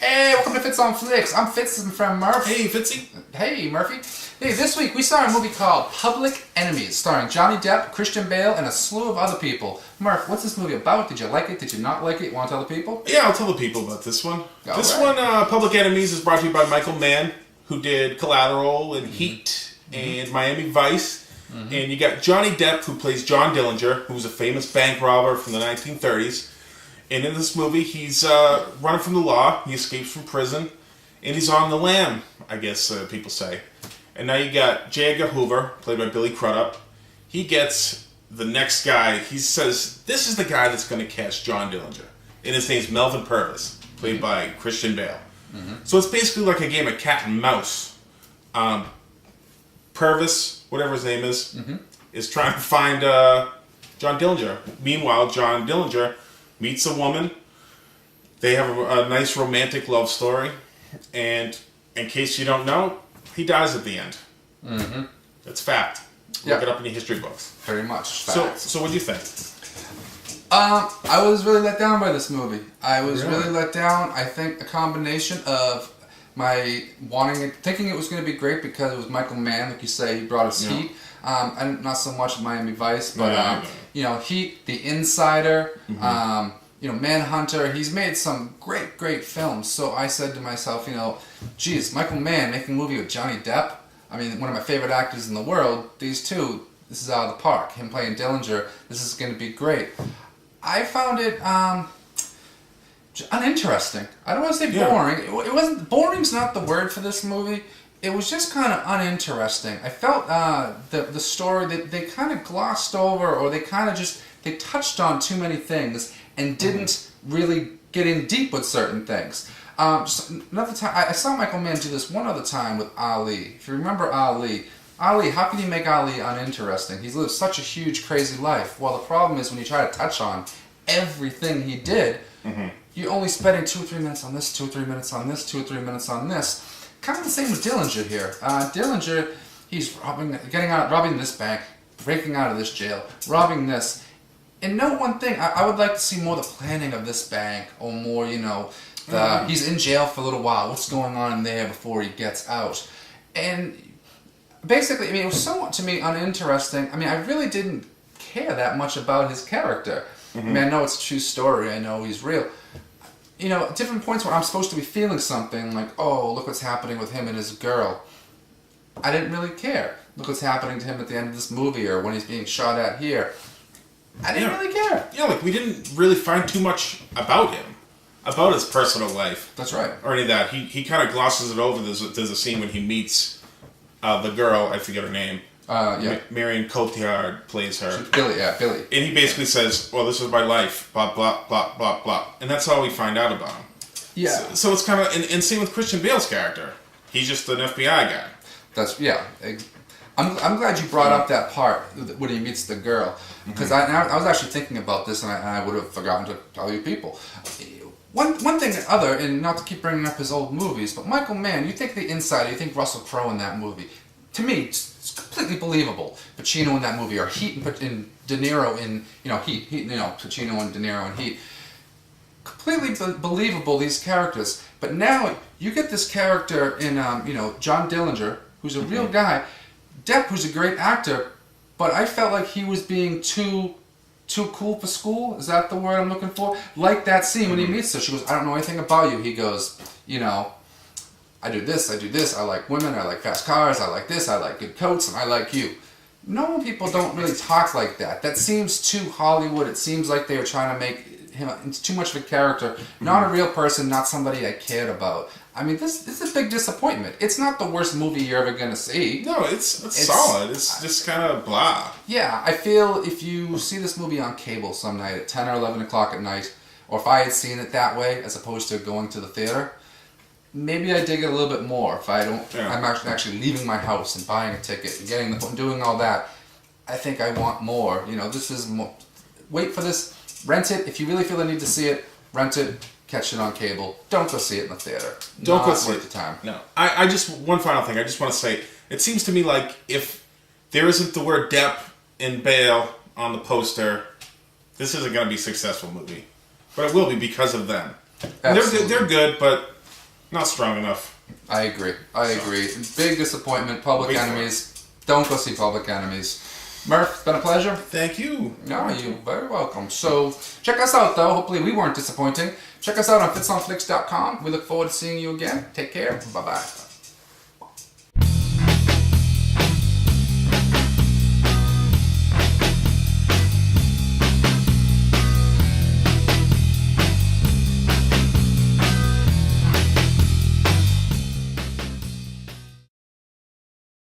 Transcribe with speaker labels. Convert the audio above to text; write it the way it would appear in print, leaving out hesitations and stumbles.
Speaker 1: Hey, welcome to Fitz on Flix. I'm Fitz and friend Murph.
Speaker 2: Hey, Fitzy.
Speaker 1: Hey, Murphy. Hey, this week we saw a movie called Public Enemies, starring Johnny Depp, Christian Bale, and a slew of other people. Murph, what's this movie about? Did you like it? Did you not like it? Want to tell the people?
Speaker 2: Yeah, I'll tell the people about this one.
Speaker 1: All
Speaker 2: Public Enemies, is brought to you by Michael Mann, who did Collateral and Heat and Miami Vice. And you got Johnny Depp, who plays John Dillinger, who was a famous bank robber from the 1930s. And in this movie, he's running from the law. He escapes from prison. And he's on the lam, I guess people say. And now you got J. Edgar Hoover, played by Billy Crudup. He gets the next guy. He says, this is the guy that's going to catch John Dillinger. And his name's Melvin Purvis, played by Christian Bale. So it's basically like a game of cat and mouse. Purvis, whatever his name is trying to find John Dillinger. Meanwhile, John Dillinger meets a woman. They have a nice romantic love story. And in case you don't know, he dies at the end. That's fact. Look it up in your history books.
Speaker 1: Very much.
Speaker 2: So what do you think?
Speaker 1: I was really let down by this movie. I was really let down. I think a combination of my thinking it was going to be great because it was Michael Mann, like you say, he brought us Heat. And not so much Miami Vice, but Heat, The Insider, Manhunter. He's made some great films. So I said to myself, geez, Michael Mann making a movie with Johnny Depp. I mean, one of my favorite actors in the world. These two, this is out of the park. Him playing Dillinger, this is going to be great. I found it uninteresting. I don't want to say boring. It wasn't. Boring's not the word for this movie. It was just kind of uninteresting. I felt the story that they kind of glossed over, or they touched on too many things and didn't really get in deep with certain things. Just another time, I saw Michael Mann do this one other time with Ali. If you remember Ali, how can you make Ali uninteresting? He's lived such a huge, crazy life. Well, the problem is when you try to touch on everything he did, you're only spending 2 or 3 minutes on this, 2 or 3 minutes on this, 2 or 3 minutes on this. Kind of the same with Dillinger here. Dillinger, he's robbing this bank, breaking out of this jail, robbing this. And know one thing, I would like to see more the planning of this bank, or more, he's in jail for a little while. What's going on in there before he gets out? And basically, it was somewhat, to me, uninteresting. I really didn't care that much about his character. I know it's a true story. I know he's real. At different points where I'm supposed to be feeling something, like, oh, look what's happening with him and his girl. I didn't really care. Look what's happening to him at the end of this movie, or when he's being shot at here. I didn't really care. Yeah,
Speaker 2: we didn't really find too much about him. About his personal life.
Speaker 1: That's right.
Speaker 2: Or any of that. He kind of glosses it over. There's a scene when he meets the girl, I forget her name. Marion Cotillard plays her.
Speaker 1: Billy.
Speaker 2: And he basically says, well, this is my life, blah, blah, blah, blah, blah. And that's all we find out about him.
Speaker 1: Yeah.
Speaker 2: So it's kind of, and same with Christian Bale's character. He's just an FBI guy.
Speaker 1: I'm glad you brought up that part when he meets the girl. Because I was actually thinking about this, and I would have forgotten to tell you people. One thing and not to keep bringing up his old movies, but Michael Mann, you think The Insider, you think Russell Crowe in that movie. To me, it's completely believable. Pacino in that movie, or Heat and De Niro in, Heat, Pacino and De Niro in Heat. Completely believable, these characters. But now, you get this character in, John Dillinger, who's a real guy. Depp, who's a great actor, but I felt like he was being too cool for school. Is that the word I'm looking for? Like that scene when he meets her. She goes, I don't know anything about you. He goes, I do this. I like women. I like fast cars. I like this. I like good coats. And I like you. Normal people don't really talk like that. That seems too Hollywood. It seems like they were trying to make him into too much of a character. Not a real person. Not somebody I cared about. This is a big disappointment. It's not the worst movie you're ever going to see.
Speaker 2: No, it's solid. It's just kind of blah.
Speaker 1: Yeah, I feel if you see this movie on cable some night at 10 or 11 o'clock at night, or if I had seen it that way as opposed to going to the theater, maybe I dig it a little bit more. If I don't, I'm actually leaving my house and buying a ticket and doing all that. I think I want more. This is more. Wait for this. Rent it. If you really feel the need to see it, rent it. Catch it on cable. Don't go see it in the theater.
Speaker 2: Don't go see it.
Speaker 1: The time.
Speaker 2: No. I just, one final thing. I just want to say, it seems to me like if there isn't the word Depp and Bale on the poster, this isn't going to be a successful movie. But it will be because of them. They're good, but not strong enough.
Speaker 1: I agree. Big disappointment. Public Enemies. Don't go see Public Enemies. Murph, it's been a pleasure.
Speaker 2: Thank you.
Speaker 1: No, you're very welcome. So, check us out, though. Hopefully we weren't disappointing. Check us out on fitsonflix.com. We look forward to seeing you again. Take care. Bye-bye.